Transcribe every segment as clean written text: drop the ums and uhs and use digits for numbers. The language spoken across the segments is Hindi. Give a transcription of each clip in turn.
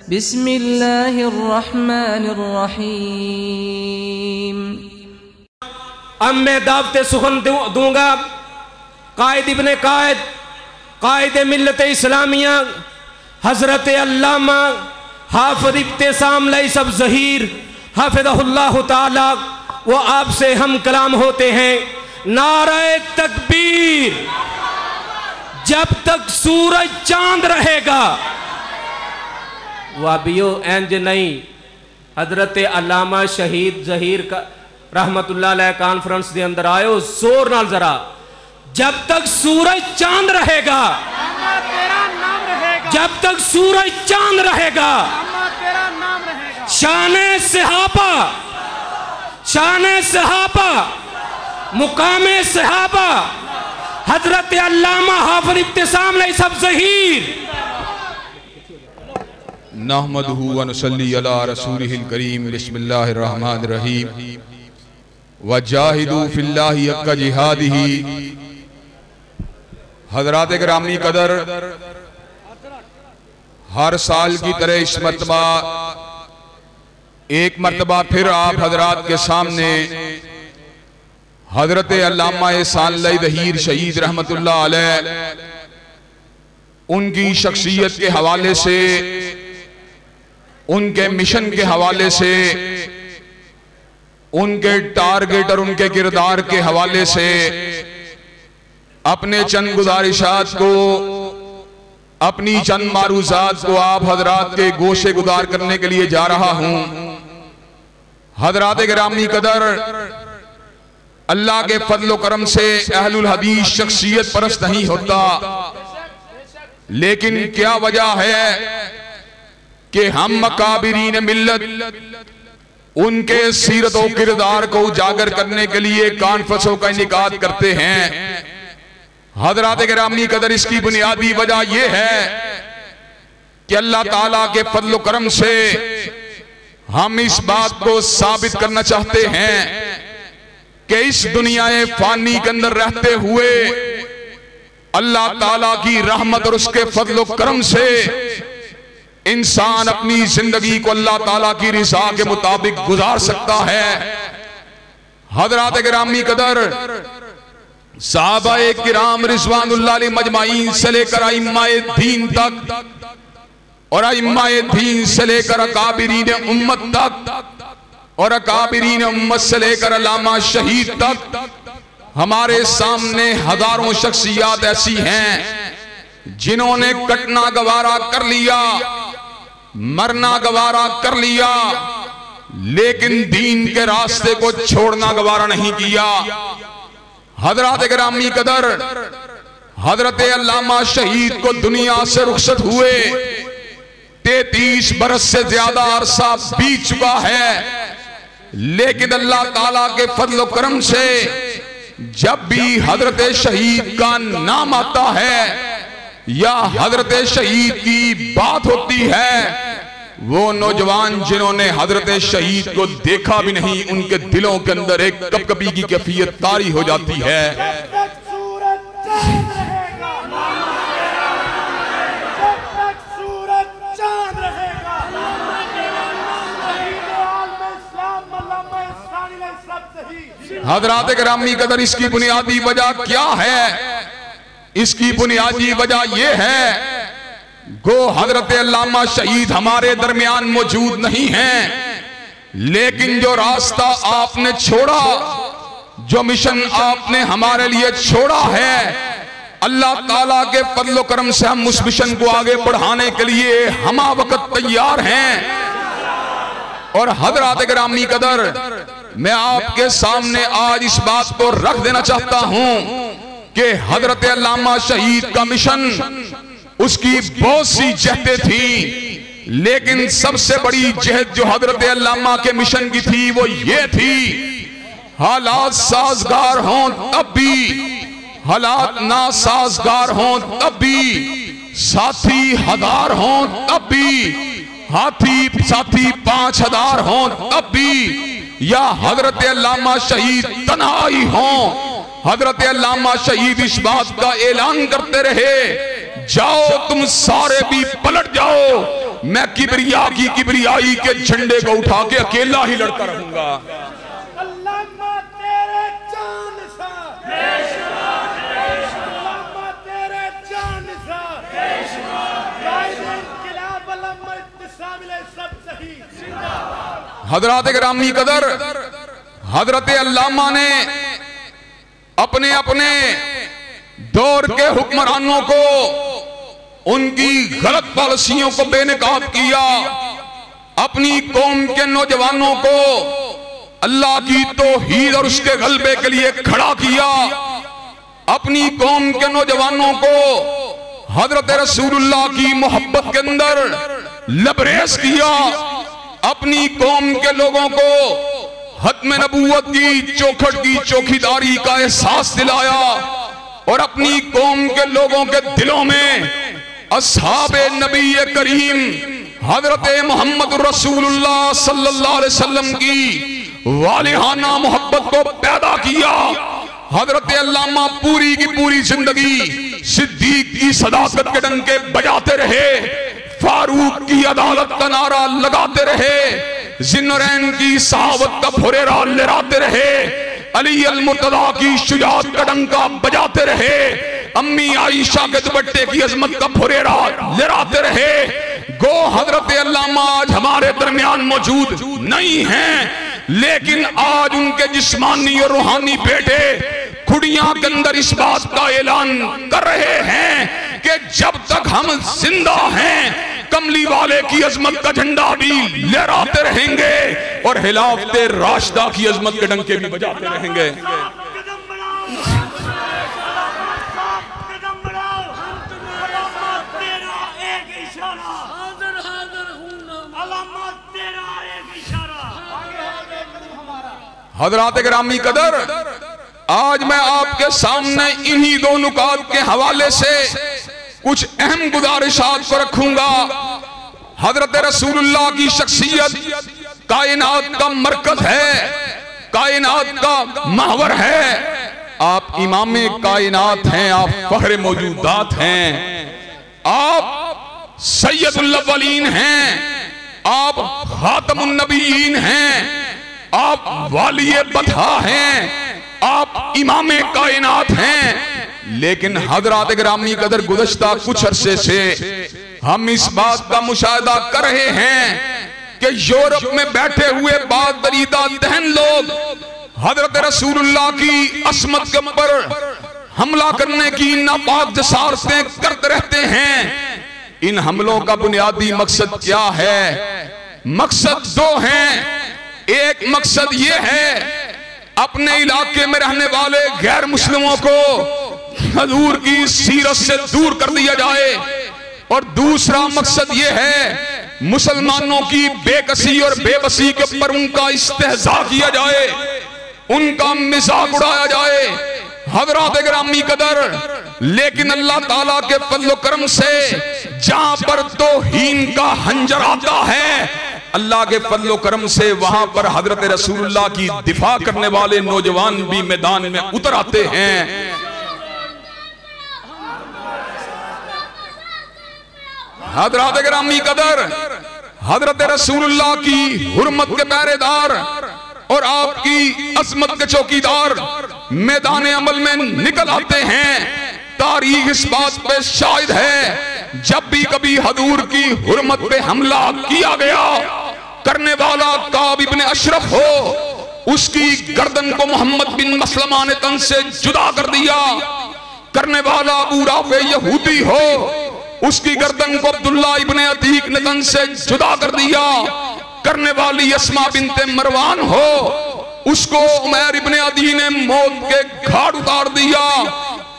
बिस्मिल्लाहिर्रहमानिर्रहीम। अब मैं दावते सुखन दूंगा कायद इब्ने कायद कायद मिल्लत इस्लामिया हजरत अल्लामा हाफिज इब्तिसाम लैसब ज़हीर हाफिज़हुल्लाह ताला। वो आपसे हम कलाम होते हैं। नारे तकबीर, जब तक सूरज चांद रहेगा। वाबियो एंज नहीं, हजरत अल्लामा शहीद ज़हीर का रहमतुल्लाह अलैह कॉन्फ्रेंस के अंदर आयो जोर नाल जरा। जब तक सूरज चांद रहेगा, जब तक सूरज चांद रहेगा, शाने सहाबा, शाने सहाबा, मुकामे सहाबा, हजरत अल्लामा हाफिज इब्तिसाम लैसब ज़हीर। नहमदुहु व नुसल्ली अला रसूलिहिल करीम। बिस्मिल्लाहिर रहमानिर रहीम। वजाहिदू फिल्लाहि हक्का जिहादिही। हजरात गिरामी कदर, हर साल की तरह इस मर्तबा एक मर्तबा फिर आप हजरात के सामने हजरत अल्लामा सानलई ज़हीर शहीद रहमतुल्लाह अलैह उनकी शख्सियत के हवाले से, उनके मिशन के हवाले से, उनके टारगेट और उनके किरदार के हवाले से अपने चंद गुजारिशात को, अपनी चंद मारूजात को आप हजरात के गोशे गुजार करने के लिए जा रहा हूं। हजरात गिरामी कदर, अल्लाह के फजल करम से अहलुल हदीस शख्सियत परस्त नहीं होता, लेकिन क्या वजह है कि हम मकाबिरीन मिल्लत उनके सीरत और किरदार को उजागर करने के लिए कॉन्फ्रेंसों का इनेकाद करते हैं। हजरात गिरामी कदर, इसकी बुनियादी वजह यह है कि अल्लाह ताला के फजल करम से हम इस बात को साबित करना चाहते हैं कि इस दुनिया फानी के अंदर रहते हुए अल्लाह ताला की रहमत और उसके फजल करम से इंसान अपनी जिंदगी को अल्लाह ताला की रिज़ा के मुताबिक गुजार सकता है। हजरात गिरामी कदर, सहाबाए किराम रिज़वानुल्लाह अलैहिम मजमाईन से लेकर अइम्माए दीन तक और अइम्माए दीन से लेकर अकाबिरीन उम्मत तक और अकाबिरीन उम्मत से लेकर अल्लामा शहीद तक हमारे सामने हजारों शख्सियात ऐसी हैं जिन्होंने कटना गवारा कर लिया, मरना गवारा कर लिया, लेकिन दीन के रास्ते को छोड़ना गवारा नहीं किया। हजरत गिरामी कदर, हजरत अल्लामा शहीद को दुनिया से रुखसत हुए 33 बरस से ज्यादा अरसा बीत चुका है, लेकिन अल्लाह ताला के फजल करम से जब भी हजरत शहीद का नाम आता है या हजरत शहीद की बात होती है, वो नौजवान जिन्होंने हजरत शहीद को देखा भी नहीं, उनके दिलों के अंदर एक कपकपी की कैफियत तारी हो जाती है। हजरात गिरामी कदर, इसकी बुनियादी वजह क्या है? इसकी बुनियादी वजह यह है गो हजरत अल्लामा शहीद हमारे दरमियान मौजूद नहीं हैं, लेकिन जो रास्ता आपने छोड़ा, जो मिशन आपने हमारे लिए छोड़ा है, अल्लाह ताला के फजल करम से हम उस मिशन को आगे बढ़ाने के लिए हमा वक्त तैयार हैं। और हजरात गिरामी कदर, मैं आपके सामने आज इस बात को रख देना चाहता हूं कि हजरत अल्लामा शहीद का मिशन, उसकी बहुत सी जहदें थी, लेकिन सबसे बड़ी जहद जो हजरत अल्लामा के मिशन की थी वो ये थी, हालात साजगार हों तब भी, हालात नासाजगार हों तब भी, साथी हजार हों तब भी, हाथी साथी 5000 हों तब भी, या हजरत अल्लामा शहीद तन्हाई हों, हजरत अल्लामा शहीद इस बात का ऐलान करते रहे, जाओ तुम सारे भी पलट जाओ, मैं किबरिया की किबरियाई के झंडे को उठा के अकेला ही लड़ता रहूंगा। हजरत गिरामी कदर हजरत अल्लामा ने अपने अपने दौर के हुक्मरानों को उनकी गलत पॉलिसियों को बेनकाब किया, अपनी कौम के नौजवानों को अल्लाह की तौहीद और उसके गलबे के लिए खड़ा किया, अपनी कौम के नौजवानों को हजरत रसूलुल्लाह की मोहब्बत के अंदर लबरेज किया, अपनी कौम के लोगों को हत्म नबूवत की चौखट की चौकीदारी का एहसास दिलाया और अपनी कौम के लोगों के दिलों में अस्हाबे नबी करीम हजरत मोहम्मद रसूलुल्लाह सल्लल्लाहु अलैहि वसल्लम की वालिहाना मोहब्बत को पैदा किया। हजरत अल्लामा पूरी की पूरी जिंदगी सिद्दीक की सदाकत के डंके बजाते रहे, फारूक की अदालत का नारा लगाते रहे, जिन्नरैन की सहावत का फुरेरा लहराते रहे, अली अल मुर्तदा की शुजाअत का डंका बजाते रहे, अम्मी आयशा के दुपट्टे की अजमत का फुरेरा लहराते रहे। गो हजरत अल्लामा आज हमारे दरमियान मौजूद नहीं हैं, लेकिन आज उनके जिस्मानी और रूहानी बेटे खुड़ियां के अंदर इस बात का ऐलान कर रहे हैं कि जब तक हम जिंदा हैं कमली वाले की अजमत का झंडा भी लहराते रहेंगे और हिलाफते राशिदा की अजमत के डंके भी बजाते रहेंगे। हजरात गिरामी कदर, आज मैं आपके सामने इन्हीं दो नुकात के हवाले से कुछ अहम गुजारिशात को रखूंगा। हजरत रसूलुल्लाह की शख्सियत कायनात का मरकज है, कायनात का महवर है। आप इमामे कायनात हैं, आप फहरे मौजूदात हैं, आप सैयदुल अव्वलीन हैं, आप खातमुन नबीयीन हैं, आप वालिये बथा हैं, आप इमामे कायनात हैं। लेकिन हजरात गिरामी कदर गुज़श्ता कुछ अरसे से हम इस बात का मुशाहिदा कर रहे हैं कि यूरोप में बैठे हुए बाद दरीदा दहन लोग हजरत रसूलुल्लाह की असमत के ऊपर हमला करने की नापाक जसारतें करते रहते हैं। इन हमलों का बुनियादी मकसद क्या है? मकसद दो हैं। एक मकसद ये है अपने इलाके में रहने वाले गैर मुस्लिमों को हजूर की सीरत से दूर कर दिया जाए, और दूसरा मकसद ये है मुसलमानों की बेकसी और बेबसी के ऊपर उनका इस्तेहजा किया जाए, उनका मजाक उड़ाया जाए। हजरात गिरामी कदर, लेकिन अल्लाह ताला के फज़्ल व करम से जहां पर तौहीन का हंजर आता है, अल्लाह के फज़्ल व करम से वहां पर हजरत रसूलुल्लाह की दिफा करने वाले नौजवान भी मैदान में उतर आते हैं। हजरत गिरामी कदर, हजरत रसूलुल्लाह की हुर्मत के पहरेदार और आपकी अज़मत के चौकीदार मैदान अमल में निकल आते हैं। तारीख इस बात पे शाहिद है, जब भी कभी हजूर की हुर्मत पे हमला किया गया, करने वाला काब इब्ने अशरफ हो, उसकी गर्दन को मोहम्मद बिन मसलमा ने तन से जुदा कर दिया। करने वाला अबू राफे यहूदी हो, उसकी गर्दन को अब्दुल्ला इब्ने अतीक ने तन से जुदा कर दिया। करने वाली अस्मा बिनते मरवान हो, उसको उमैर इब्ने अदी ने मौत के घाट उतार दिया।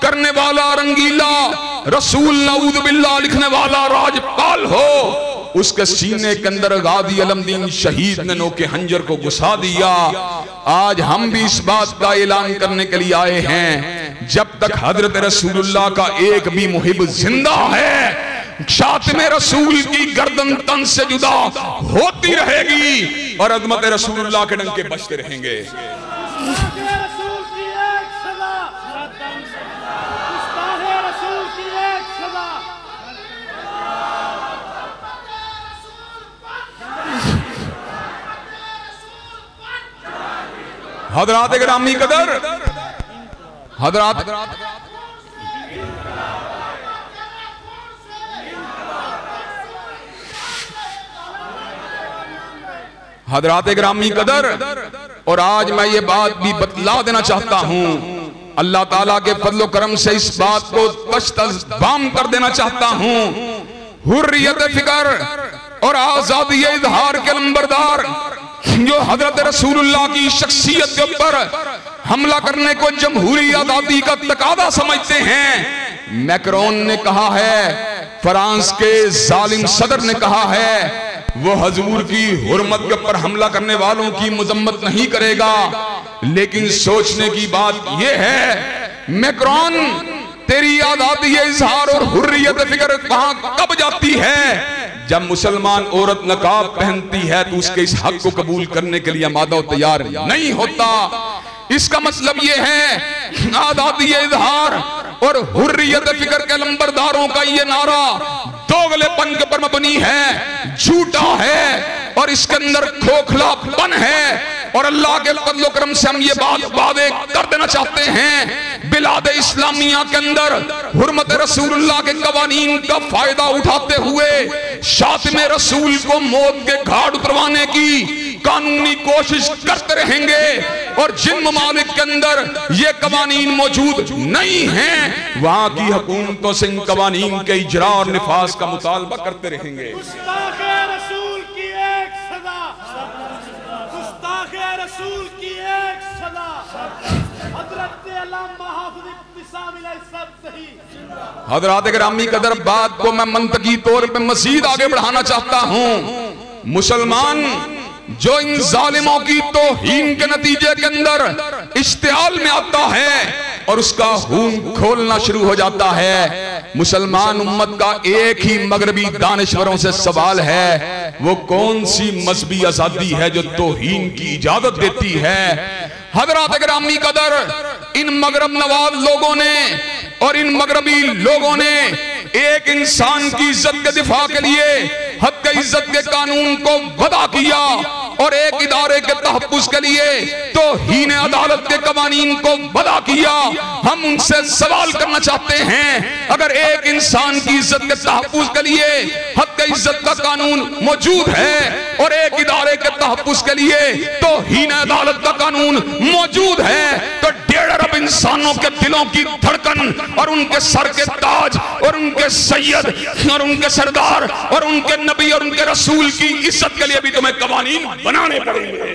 करने वाला रंगीला रसूल नऊद बिल्लाह लिखने वाला राजपाल हो, उसके सीने के अंदर गादी अलमदीन शहीद ने नोके हंजर को घुसा दिया। आज हम भी इस बात का ऐलान करने के लिए आए हैं, जब तक हजरत रसूलुल्लाह का एक भी मुहिब जिंदा है, शातिमे रसूल की गर्दन तन से जुदा होती रहेगी और अज़मत रसूलुल्लाह के डंके बजते रहेंगे। हजरात गिरामी कदर, हजरात हजरात गिरामी कदर, और आज मैं ये बात भी बतला देना चाहता हूं, अल्लाह ताला के फजलो करम से इस बात को तश्तज़बाम कर देना चाहता हूं। हुर्रियत फिक्र और आजादी इजहार के नंबरदार जो हजरत रसूलुल्लाह की शख्सियत के ऊपर हमला करने को जमहूरी आजादी का तकादा समझते हैं। मैक्रोन ने कहा है, फ्रांस के जालिम सदर ने कहा है, वो हजूर की हुर्मत के ऊपर हमला करने वालों की मजम्मत नहीं करेगा। लेकिन सोचने की बात यह है, मैक्रोन तेरी आजादी इजहार और हुर्रियत फिक्र कहां कब जाती है? जब मुसलमान औरत नकाब पहनती है तो उसके इस हक को कबूल करने के लिए आमादा तैयार नहीं होता। इसका मतलब यह है, आजादी इजहार और हुर्रियत फिक्र के नंबरदारों का ये नारा दोगलेपन के ऊपर मबनी है, झूठा है और इसके अंदर खोखलापन है। और अल्लाह के फज़ल करम से हम ये बात वादे कर देना चाहते हैं, बिलाद इस्लामिया के अंदर हुर्मत रसूलुल्लाह के कवानीन का फायदा उठाते हुए शातिम रसूल को मौत के घाट उतरवाने की कानूनी कोशिश करते रहेंगे। और जिन ममालिक के अंदर ये कवानीन मौजूद नहीं हैं, वहां की हुकूमतों से इन कवानीन के इजरा और निफाज का मुतालबा करते रहेंगे। रसूल की एक सदा, गुस्ताखे रसूल की एक सदा, हजरत अल्लामा हाफिज इब्तिसाम अलैहिस्सलाम सही। हजरात गिरामी कदर, बात को मैं मंतकी तौर पे मजीद आगे बढ़ाना चाहता हूं। मुसलमान जो इन जालिमों की तौहीन के नतीजे के अंदर इश्तिआल में आता है और उसका खून खोलना शुरू हो जाता है, मुसलमान उम्मत का एक ही मगरबी दानिश्वरों से सवाल है, वो कौन सी मजहबी आजादी है जो तौहीन की इजाजत देती है? हजरात गिरामी कदर, इन मगरब नवाज लोगों ने और इन मगरबी लोगों ने एक इंसान की इज्जत के दिफा के लिए हद के इज्जत के कानून को वदा किया और एक इदारे के तहफ्फुज़ के लिए तौहीन अदालत के कवानीन को वदा किया। हम उनसे सवाल करना चाहते हैं, अगर एक इंसान की इज्जत के तहफ्फुज़ के लिए हद के इज्जत का कानून मौजूद है और एक इदारे के तहफ्फुज़ के लिए तौहीन अदालत का कानून मौजूद है, तो 1.5 अरब इंसानों के दिलों की धड़कन और उनके सर के ताज और उनके सैयद और उनके सरदार और उनके नबी और उनके रसूल की इज्जत के लिए भी तुम्हें कवानीन बनाने पड़ेंगे।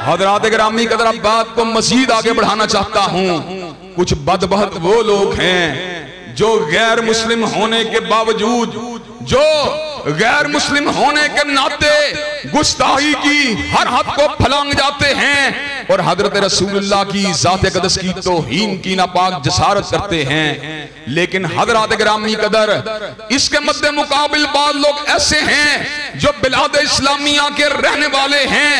हजरात गिरामी कदर, अब बात को मजीद आगे बढ़ाना चाहता हूं। कुछ बदबख्त वो लोग हैं जो गैर मुस्लिम होने के बावजूद, जो गैर मुस्लिम होने के नाते गुस्ताही की हर हद को फलांग जाते हैं और हजरत रसूलुल्लाह की ज़ात अक़दस की तौहीन की नापाक जसारत करते हैं। लेकिन हजरात गिरामी कदर, इसके मद्दे मुकाबिल बाद लोग ऐसे हैं जो बिलाद इस्लामिया के रहने वाले हैं,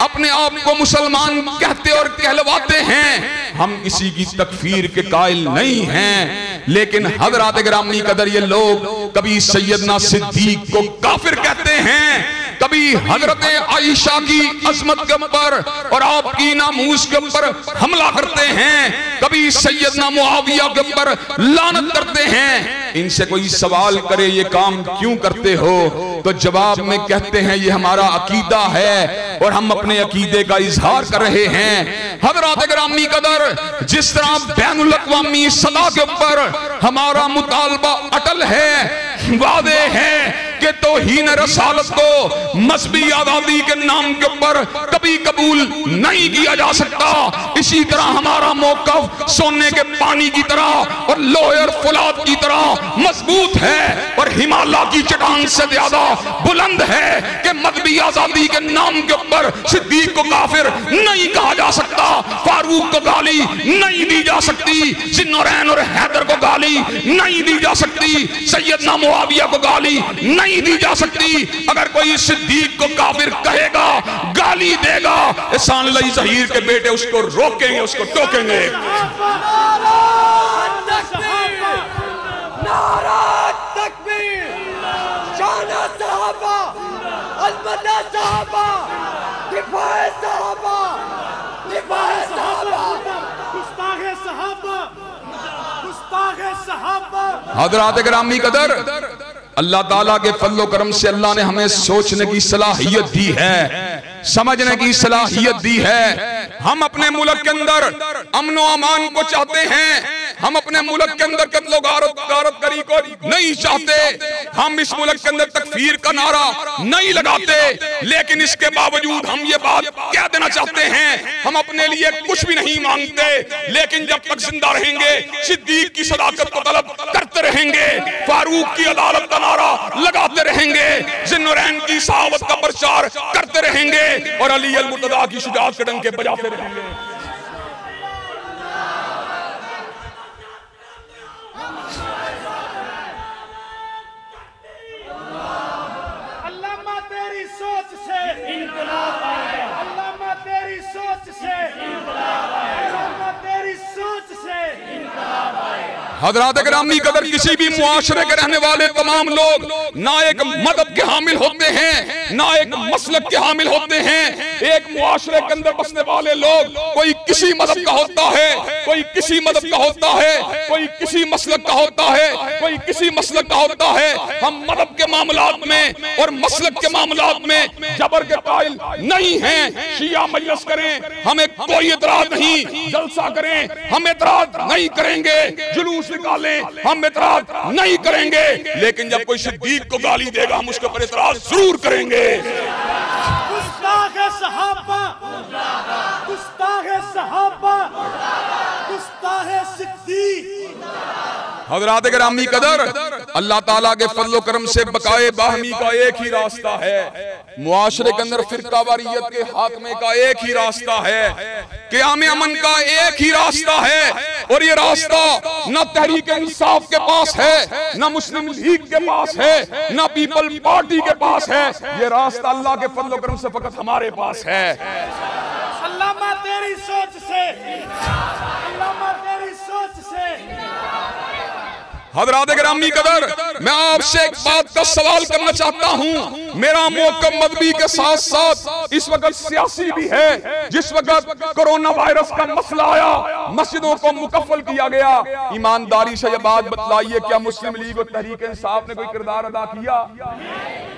अपने आप को मुसलमान कहते और कहलवाते हैं। हम किसी की तकफीर के कायल नहीं हैं, लेकिन हजरात गिरामी कदर, ये लोग कभी सैयदना सिद्दीक को काफिर कहते हैं, कभी हजरत आयशा की अजमत के ऊपर और आपकी नामूस के ऊपर हमला करते हैं, कभी सैयदना मुआविया के ऊपर लानत करते हैं। इनसे कोई सवाल करे ये काम क्यों करते हो, तो जवाब में कहते हैं ये हमारा अकीदा है और हम अपने अकीदे का इजहार कर रहे हैं। हजरात गिरामी कदर, जिस तरह बैनुल अक़वामी सदा के ऊपर हमारा मुतालबा अटल है, वादे है कि तौहीन रसालत को मजहबी आजादी के नाम के ऊपर कभी कबूल नहीं किया जा सकता, इसी तरह हमारा मौक़िफ़ सोने के पानी की तरह और लोहे और फुलाद की तरह मजबूत है और हिमालय की चट्टान से ज्यादा बुलंद है कि मजहबी आजादी के नाम के ऊपर सिद्दीक को काफिर नहीं कहा जा सकता, फारूक को गाली नहीं दी जा सकती, ज़िन्नुरैन और हैदर को गाली नहीं दी जा सकती, सैयदना मुआविया को गाली नहीं दी जा सकती। अगर कोई सिद्दीक को काफिर कहेगा, गाली देगा, एहसान अली ज़हीर के बेटे उसको रोकेंगे, उसको टोकेंगे। अजमत सहाबा, दिफाए सहाबा, दिफाए सहाबा, गुस्ताखे सहाबा, गुस्ताखे सहाबा। हज़रात गिरामी कदर, अल्लाह ताला के फज़ल व करम से अल्लाह ने हमें सोचने की सलाहियत दी है, समझने की सलाहियत दी है। हम अपने मुल्क के अंदर अमन व अमान को चाहते हैं, हम अपने मुल्क के अंदर कत्ल व गारतगरी को नहीं चाहते, हम इस मुल्क के अंदर तकफीर का नारा नहीं लगाते, लेकिन इसके बावजूद हम ये बात कह देना चाहते हैं, हम अपने लिए कुछ भी नहीं मांगते, लेकिन जब तक जिंदा रहेंगे सिद्दीक की सदाकत को तलब करते रहेंगे, फारूक की अदालत का नारा लगाते रहेंगे, ज़ुन्नुरैन की सहावत का प्रचार करते रहेंगे और अली अल मुर्तज़ा की शुजाअत के डंके बजाते रहेंगे। अल्लामा तेरी सोच से इनकलाब आएगा, अल्लामा तेरी सोच से इनकलाब आएगा, अल्लामा तेरी सोच से इनकलाब आएगा। हज़रात गिरामी कदर, किसी भी मुआशरे के रहने वाले तमाम लोग ना एक मदहब के हामिल होते हैं, ना एक मसलक के हामिल होते हैं। एक मुआशरे के अंदर बसने वाले लोग कोई किसी मदहब का होता है, कोई किसी मदहब का होता है, कोई किसी मसलक का होता है, कोई किसी मसलक का होता है। हम मदहब के मामलात में और मसलक के मामलात में जबर के कायल नहीं हैं। शिया मजलिस करें, हमें कोई एतराज नहीं, जलसा करें, हम एतराज नहीं करेंगे, जुलूस निकालें, हम एतराज नहीं करेंगे, लेकिन जब कोई सिद्दीक को गाली देगा हम उसके ऊपर एतराज जरूर करेंगे। गुस्ताखे सहाबा, गुस्ताखे सहाबा, गुस्ताखे सिद्दीक। हज़रात गिरामी कदर, अल्लाह ताला के फज़ल व करम से बकाए बाहमी का एक ही रास्ता है, मुआशरे के अंदर फिरकावारियत के खात्मे का एक ही रास्ता है, क़याम अमन का एक ही रास्ता है। और ये रास्ता न तहरीक इंसाफ के पास है, न मुस्लिम लीग के पास है, न पीपल पार्टी के पास है, ये रास्ता अल्लाह के फज़ल व करम से फकत हमारे पास है। अल्लामा तेरी सोच से, अल्लामा तेरी सोच से। हज़रात गिरामी कदर, मैं आपसे एक बात का सवाल करना चाहता हूँ। मेरा मौक़िफ़ मज़हबी के साथ साथ इस वक्त सियासी भी है। जिस वक्त कोरोना वायरस का मसला आया, मस्जिदों को मुकफ़्फ़ल किया गया, ईमानदारी से ये बात बतलाइए, क्या मुस्लिम लीग और तहरीक इंसाफ ने कोई किरदार अदा किया?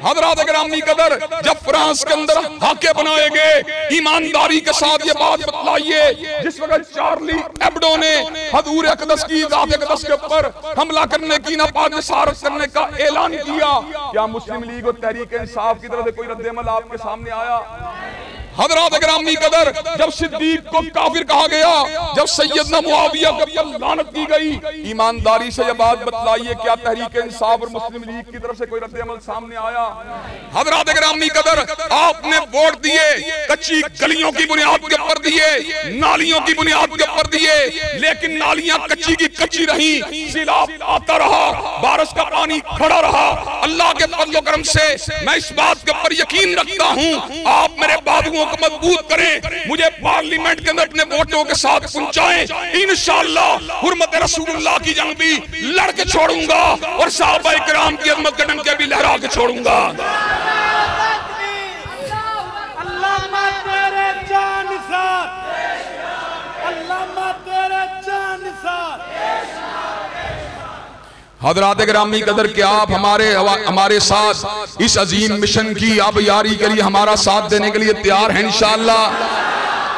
हज़रात गिरामी कदर, जब फ्रांस के अंदर हाके बनाए गए, ईमानदारी के साथ ये बात बतलाइए, जिस वक्त चार्ली एब्डो ने हजूर अक़दस की ज़ात अक़दस के ऊपर हमला करने की, नापाक जिसारत करने का ऐलान किया, क्या मुस्लिम लीग और तहरीक इंसाफ की तरफ से कोई रद्द-ए-अमल आपके सामने आया? हज़रात गिरामी कदर, जब सिद्दीक को काफिर कहा गया, जब सैयदना मुआविया के ऊपर लानत की गई, ईमानदारी से यह बात बतलाइए, क्या तहरीक इंसाफ और मुस्लिम लीग की तरफ से कोई रद्द-ए-अमल सामने आया? हज़रात गिरामी कदर, आपने वोट दिए, कच्ची गलियों की बुनियाद के ऊपर दिए, नालियों की बुनियाद के ऊपर दिए, लेकिन नालियां कच्ची की कच्ची रही, सैलाब आता रहा, बारिश का पानी खड़ा रहा। अल्लाह के फज़ल व करम से मैं इस बात के ऊपर यकीन रखता हूँ, आप मेरे बाजुओं को मजबूत करें, मुझे पार्लियामेंट के अंदर अपने वोटों के साथ पहुंचाएं। इंशाअल्लाह हुर्मत रसूलुल्लाह की जंग भी लड़ के छोड़ूंगा और सहाबा किराम की अज़मत के डंके भी लहरा के छोड़ूंगा। अल्लामा तेरे जानसार, अल्लामा तेरे जानसार। हज़रात गिरामी कदर, क्या आप हमारे साथ इस अजीम मिशन की आबियारी के लिए हमारा साथ देने के लिए तैयार हैं? इंशाअल्लाह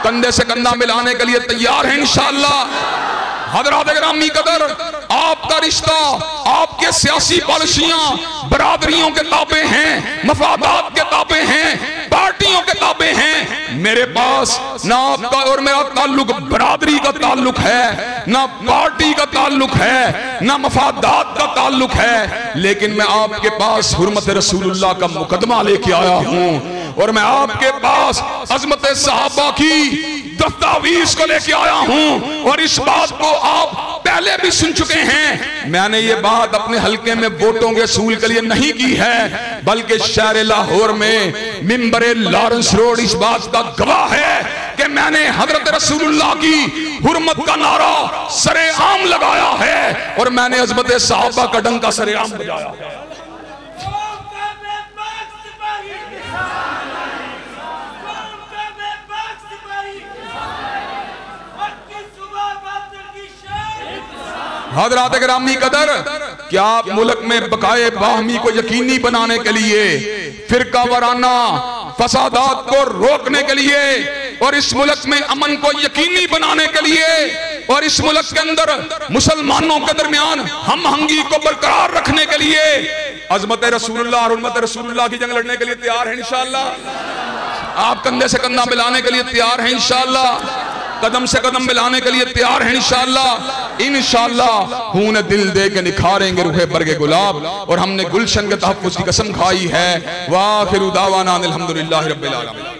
कंधे से कंधा मिलाने के लिए तैयार हैं इंशाअल्लाह। हज़रात गिरामी कदर, आपका रिश्ता, आपके सियासी पॉलिसियां बरादरियों के ताबे हैं, मफादात के ताबे हैं, पार्टियों के ताबे हैं। मेरे पास ना आपका और मेरा ताल्लुक बरादरी का ताल्लुक है, ना पार्टी का ताल्लुक है, ना मफादात का ताल्लुक है, लेकिन मैं आपके पास हुर्मत रसूलुल्लाह का मुकदमा लेके आया हूँ और मैं आपके पास अज़मत सहाबा की दस्तावेज को लेके आया हूँ। और इस बात को आप पहले भी सुन चुके हैं। मैंने ये बात अपने हल्के में वोटों के असूल के लिए नहीं की है, बल्कि शहर लाहौर में मिंबरे लॉरेंस रोड इस बात का गवाह है कि मैंने हजरत रसूलुल्लाह की हुर्मत का नारा सरेआम लगाया है और मैंने अज़मत सहाबा का डंका सरेआम बजाया है। हज़रात गिरामी कदर, क्या आप मुल्क में बकाए बाहमी को यकीनी बनाने के लिए, फिरका वाराना फसादात को रोकने के लिए और इस मुल्क में अमन को यकीनी बनाने के लिए और इस मुल्क के अंदर मुसलमानों के दरमियान हम हंगी को बरकरार रखने के लिए अज़मत रसूलुल्लाह और उम्मत रसूलुल्लाह की जंग लड़ने के लिए तैयार हैं इंशाअल्लाह? आप कंधे से कंधा मिलाने के लिए तैयार हैं इंशाअल्लाह? कदम से कदम मिलाने के लिए तैयार हैं इंशाअल्लाह? इंशाअल्लाह खून दिल दे के निखारेंगे रूहे बरगे गुलाब, और हमने गुलशन के तहफ़्फ़ुज़ की कसम खाई है। वाखिरु दावाना अनिल हम्दुलिल्लाहि रब्बिल आलमीन।